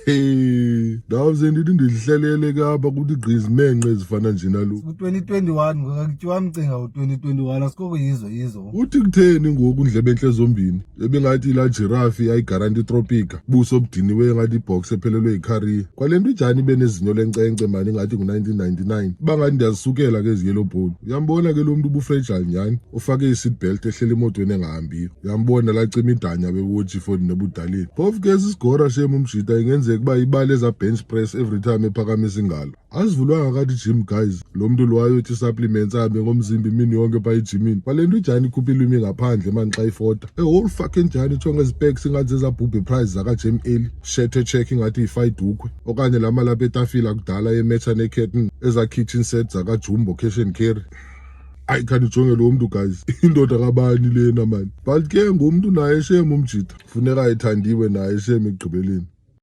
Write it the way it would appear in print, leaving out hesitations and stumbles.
Ndawo sendithi ndihlelele kapha kuthi gqizimenqe ezifana nje naloku. Ku-2021 ngakuthiwa mcinga u-2021 asikoko yizo. Uthi kutheni ngoku ndlebe enhle zombini ebengathi la giraffe ayigaranti tropica buso obudiniwe ngathi ibox ephelelwe yicareer kwale nto ijani benezinyo lencence mani ngathi ngo-1999 bangathi ndiyazisukela ke eziyellow ball. Uyambona ke lo muntu ubufragile nyani ufake i-seatbelt ehlela emotweni engahambiyo. Uyambona lacima idanya bewotshi for nebudaleni phofu ke sisigora shem umjita ingenzeka kuba ibale eza bench press every time ephakamisa ingalo. Azivulwanga kathi gym guys lo muntu lo wayothi supplements ahambe ngomzimba imini yonke pha ejimini kwale nto ijani ikhupha ilwimi ngaphandle mani xa ifota whole fucking jani ithonga ezipeks ingathi zezabhubhe prize zaka-Jam Early shethe check ingathi yifayidukhwe okanye la malapha etafila kudala yemecha nekhetin eza-kitchen set zaka-Jumbo cash and carry. Ayi khani ujonge lo muntu guys indoda kabani lena mani but ke ngomuntu naye shem umjita funeka ayithandiwe naye shem ekugqibeleni.